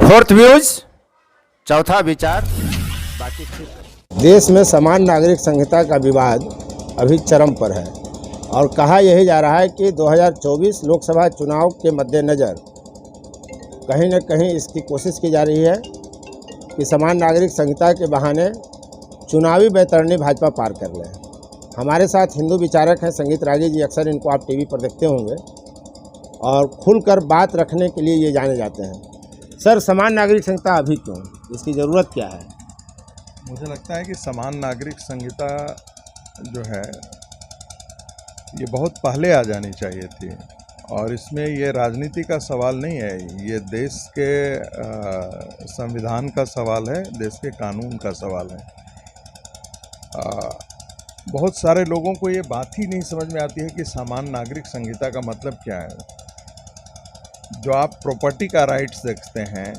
Fourth views, चौथा विचार, बाकी ठीक। देश में समान नागरिक संहिता का विवाद अभी चरम पर है और कहा यही जा रहा है कि 2024 लोकसभा चुनाव के मद्देनज़र कहीं न कहीं इसकी कोशिश की जा रही है कि समान नागरिक संहिता के बहाने चुनावी बैतरणी भाजपा पार कर ले। हमारे साथ हिंदू विचारक हैं संगीत रागी जी, अक्सर इनको आप टीवी पर देखते होंगे और खुलकर बात रखने के लिए ये जाने जाते हैं। सर, समान नागरिक संहिता अभी क्यों, इसकी ज़रूरत क्या है? मुझे लगता है कि समान नागरिक संहिता जो है ये बहुत पहले आ जानी चाहिए थी और इसमें ये राजनीति का सवाल नहीं है, ये देश के संविधान का सवाल है, देश के कानून का सवाल है। बहुत सारे लोगों को ये बात ही नहीं समझ में आती है कि समान नागरिक संहिता का मतलब क्या है। जो आप प्रॉपर्टी का राइट्स देखते हैं,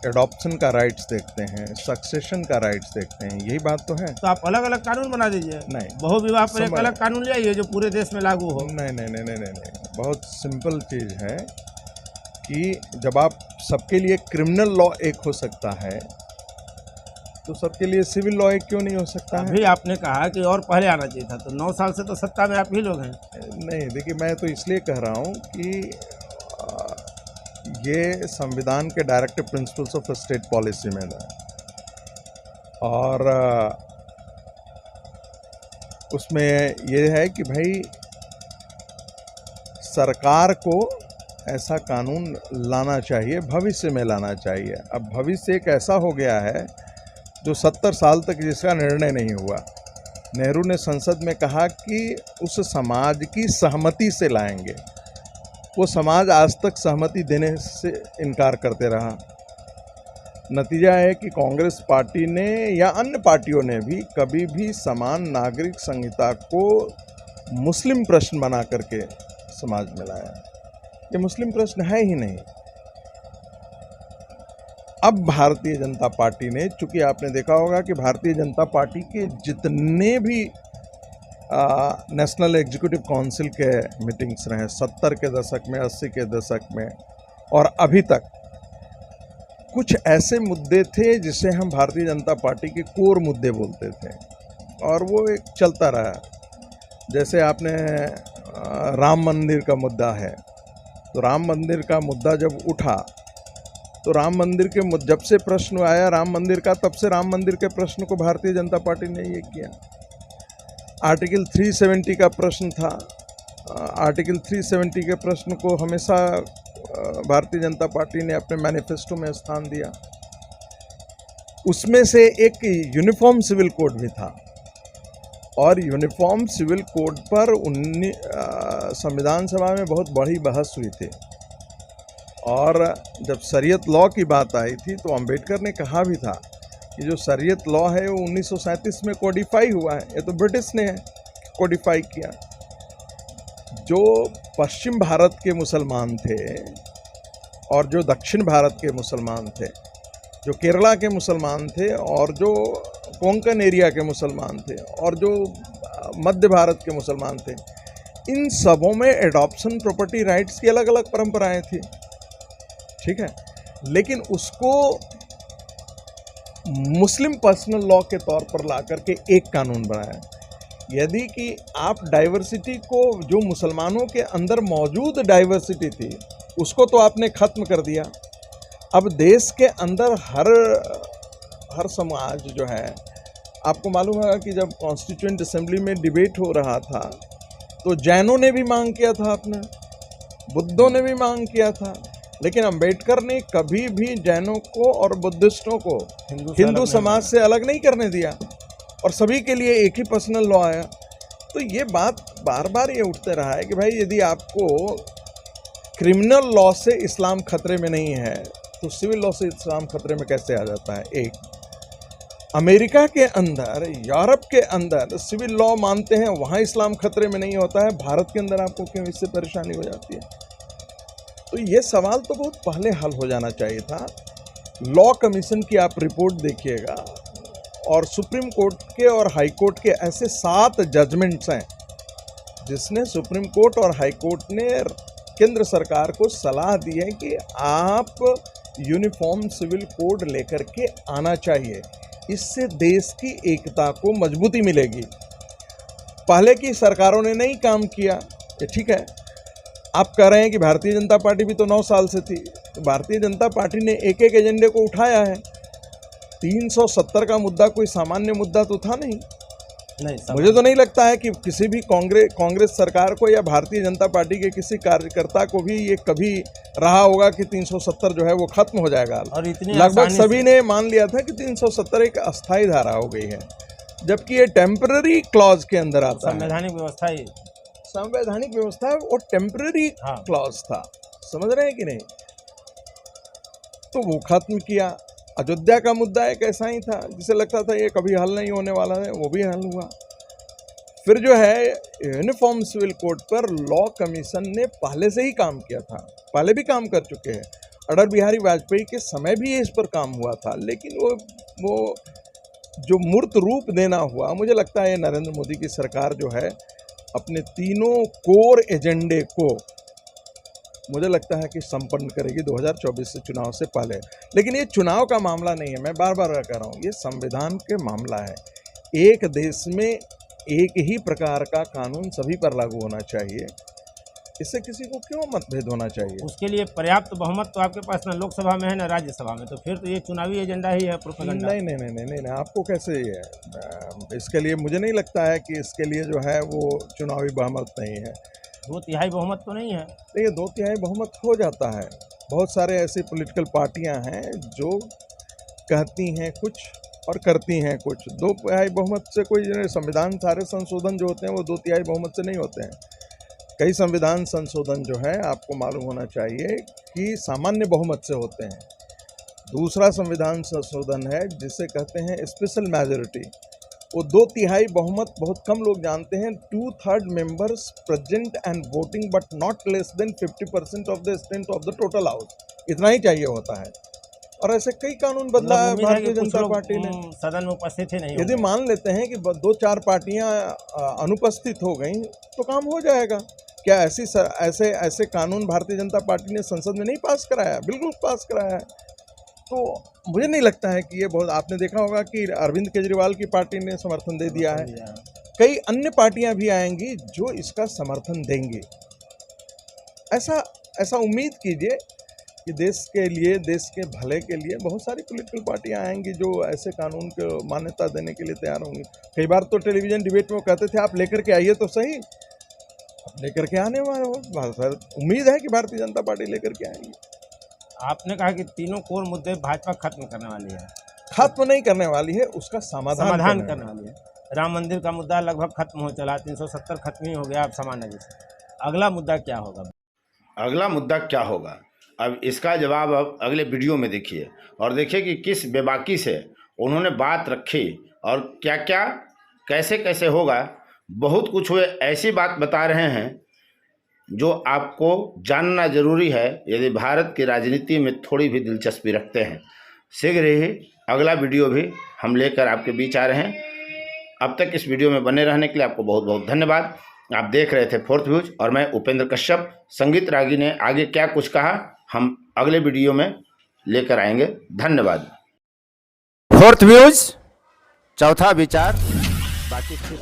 एडॉप्शन का राइट्स देखते हैं, सक्सेशन का राइट्स देखते हैं, यही बात तो है। तो आप अलग अलग कानून बना दीजिए। नहीं, बहुविवाह पर एक अलग कानून ले आइए जो पूरे देश में लागू हो। नहीं, बहुत सिंपल चीज़ है कि जब आप सबके लिए क्रिमिनल लॉ एक हो सकता है तो सबके लिए सिविल लॉ एक क्यों नहीं हो सकता है? अभी आपने कहा कि और पहले आना चाहिए था, तो 9 साल से तो सत्ता में आप ही लोग हैं। नहीं, देखिए, मैं तो इसलिए कह रहा हूँ कि ये संविधान के directive principles of state policy में है और उसमें ये है कि भाई सरकार को ऐसा कानून लाना चाहिए, भविष्य में लाना चाहिए। अब भविष्य एक ऐसा हो गया है जो 70 साल तक जिसका निर्णय नहीं हुआ। नेहरू ने संसद में कहा कि उस समाज की सहमति से लाएंगे, वो समाज आज तक सहमति देने से इनकार करते रहा। नतीजा है कि कांग्रेस पार्टी ने या अन्य पार्टियों ने भी कभी भी समान नागरिक संहिता को मुस्लिम प्रश्न बना करके समाज में लाया। ये मुस्लिम प्रश्न है ही नहीं। अब भारतीय जनता पार्टी ने, चूंकि आपने देखा होगा कि भारतीय जनता पार्टी के जितने भी नेशनल एग्जीक्यूटिव काउंसिल के मीटिंग्स रहे 70 के दशक में, 80 के दशक में और अभी तक, कुछ ऐसे मुद्दे थे जिसे हम भारतीय जनता पार्टी के कोर मुद्दे बोलते थे और वो एक चलता रहा। जैसे आपने राम मंदिर का मुद्दा है, तो राम मंदिर का मुद्दा जब उठा तो राम मंदिर के जब से प्रश्न आया राम मंदिर का, तब से राम मंदिर के प्रश्न को भारतीय जनता पार्टी ने ये किया। आर्टिकल 370 का प्रश्न था, आर्टिकल 370 के प्रश्न को हमेशा भारतीय जनता पार्टी ने अपने मैनिफेस्टो में स्थान दिया। उसमें से एक यूनिफॉर्म सिविल कोड भी था और यूनिफॉर्म सिविल कोड पर संविधान सभा में बहुत बड़ी बहस हुई थी और जब शरीयत लॉ की बात आई थी तो अंबेडकर ने कहा भी था कि जो शरीयत लॉ है वो 1937 में कोडिफाई हुआ है, ये तो ब्रिटिश ने कोडिफाई किया। जो पश्चिम भारत के मुसलमान थे और जो दक्षिण भारत के मुसलमान थे, जो केरला के मुसलमान थे और जो कोंकण एरिया के मुसलमान थे और जो मध्य भारत के मुसलमान थे, इन सबों में एडॉप्शन प्रॉपर्टी राइट्स की अलग अलग परंपराएं थी, ठीक है। लेकिन उसको मुस्लिम पर्सनल लॉ के तौर पर ला करके एक कानून बनाया। यदि कि आप डाइवर्सिटी को, जो मुसलमानों के अंदर मौजूद डाइवर्सिटी थी, उसको तो आपने ख़त्म कर दिया। अब देश के अंदर हर समाज जो है, आपको मालूम है कि जब कॉन्स्टिट्यूएंट असेंबली में डिबेट हो रहा था तो जैनों ने भी मांग किया था, अपने बुद्धों ने भी मांग किया था, लेकिन अंबेडकर ने कभी भी जैनों को और बुद्धिस्टों को हिंदू समाज से अलग नहीं करने दिया और सभी के लिए एक ही पर्सनल लॉ आया। तो ये बात बार बार ये उठते रहा है कि भाई यदि आपको क्रिमिनल लॉ से इस्लाम खतरे में नहीं है तो सिविल लॉ से इस्लाम खतरे में कैसे आ जाता है? एक, अमेरिका के अंदर, यूरोप के अंदर सिविल लॉ मानते हैं, वहाँ इस्लाम खतरे में नहीं होता है, भारत के अंदर आपको क्यों इससे परेशानी हो जाती है? तो ये सवाल तो बहुत पहले हल हो जाना चाहिए था। लॉ कमीशन की आप रिपोर्ट देखिएगा और सुप्रीम कोर्ट के और हाई कोर्ट के ऐसे 7 जजमेंट्स हैं जिसने सुप्रीम कोर्ट और हाई कोर्ट ने केंद्र सरकार को सलाह दी है कि आप यूनिफॉर्म सिविल कोड लेकर के आना चाहिए। इससे देश की एकता को मजबूती मिलेगी। पहले की सरकारों ने नहीं काम किया, ये ठीक है। आप कह रहे हैं कि भारतीय जनता पार्टी भी तो 9 साल से थी, तो भारतीय जनता पार्टी ने एक एक एजेंडे को उठाया है। 370 का मुद्दा कोई सामान्य मुद्दा तो था नहीं। मुझे तो नहीं लगता है कि किसी भी कांग्रेस सरकार को या भारतीय जनता पार्टी के किसी कार्यकर्ता को भी ये कभी रहा होगा कि 370 जो है वो खत्म हो जाएगा। और इतनी लगभग सभी ने मान लिया था कि 370 एक अस्थायी धारा हो गई है, जबकि ये टेम्पररी क्लॉज के अंदर आता है। संवैधानिक व्यवस्था ही संवैधानिक व्यवस्था और टेम्पररी क्लॉज था, समझ रहे हैं कि नहीं? तो वो खत्म किया। अयोध्या का मुद्दा एक ऐसा ही था जिसे लगता था ये कभी हल नहीं होने वाला है, वो भी हल हुआ। फिर जो है यूनिफॉर्म सिविल कोड पर लॉ कमीशन ने पहले से ही काम किया था, पहले भी काम कर चुके हैं। अटल बिहारी वाजपेयी के समय भी इस पर काम हुआ था, लेकिन वो जो मूर्त रूप देना हुआ, मुझे लगता है नरेंद्र मोदी की सरकार जो है अपने तीनों कोर एजेंडे को मुझे लगता है कि संपन्न करेगी 2024 से चुनाव से पहले। लेकिन ये चुनाव का मामला नहीं है, मैं बार बार कह रहा हूँ, ये संविधान के मामला है। एक देश में एक ही प्रकार का कानून सभी पर लागू होना चाहिए, इससे किसी को क्यों मतभेद होना चाहिए? उसके लिए पर्याप्त बहुमत तो आपके पास ना लोकसभा में है ना राज्यसभा में, तो फिर तो ये चुनावी एजेंडा ही है, प्रोपेगेंडा। नहीं, आपको कैसे ये है? इसके लिए मुझे नहीं लगता है कि इसके लिए जो है वो चुनावी बहुमत नहीं है। 2/3 बहुमत तो नहीं है। देखिए 2/3 बहुमत हो जाता है। बहुत सारे ऐसी पॉलिटिकल पार्टियां हैं जो कहती हैं कुछ और करती हैं कुछ। 2/3 बहुमत से कोई संविधान, सारे संशोधन जो होते हैं वो 2/3 बहुमत से नहीं होते हैं। कई संविधान संशोधन जो है आपको मालूम होना चाहिए कि सामान्य बहुमत से होते हैं। दूसरा संविधान संशोधन है जिसे कहते हैं स्पेशल मेजॉरिटी, वो 2/3 बहुमत बहुत कम लोग जानते हैं। 2/3 members present and voting but not less than 50% of the strength of the total house, इतना ही चाहिए होता है। और ऐसे कई कानून बदला है भारतीय जनता पार्टी ने। सदन में उपस्थित ही नहीं। यदि मान लेते हैं कि 2-4 पार्टियां अनुपस्थित हो गई तो काम हो जाएगा। क्या ऐसे कानून भारतीय जनता पार्टी ने संसद में नहीं पास कराया? बिल्कुल पास कराया है। तो मुझे नहीं लगता है कि ये बहुत, आपने देखा होगा कि अरविंद केजरीवाल की पार्टी ने समर्थन दे दिया है। कई अन्य पार्टियां भी आएंगी जो इसका समर्थन देंगी। ऐसा उम्मीद कीजिए कि देश के लिए, देश के भले के लिए बहुत सारी पॉलिटिकल पार्टियां आएंगी जो ऐसे कानून को मान्यता देने के लिए तैयार होंगी। कई बार तो टेलीविज़न डिबेट में वो कहते थे आप लेकर के आइए तो सही, अब लेकर के आने वाले हो। उम्मीद है कि भारतीय जनता पार्टी लेकर के आएंगी। आपने कहा कि तीनों कोर मुद्दे भाजपा खत्म करने वाली है। खत्म नहीं करने वाली है, उसका समाधान करने वाली है। राम मंदिर का मुद्दा लगभग खत्म हो चला, 370 खत्म ही हो गया अब सामान्य जैसे। अगला मुद्दा क्या होगा? अगला मुद्दा क्या होगा, अब इसका जवाब अब अगले वीडियो में देखिए और देखिए कि किस बेबाकी से उन्होंने बात रखी और क्या क्या कैसे कैसे होगा। बहुत कुछ वे ऐसी बात बता रहे हैं जो आपको जानना जरूरी है यदि भारत की राजनीति में थोड़ी भी दिलचस्पी रखते हैं। शीघ्र ही अगला वीडियो भी हम लेकर आपके बीच आ रहे हैं। अब तक इस वीडियो में बने रहने के लिए आपको बहुत बहुत धन्यवाद। आप देख रहे थे फोर्थ व्यूज और मैं उपेंद्र कश्यप। संगीत रागी ने आगे क्या कुछ कहा हम अगले वीडियो में लेकर आएंगे। धन्यवाद। फोर्थ व्यूज, चौथा विचार, बाकी फिर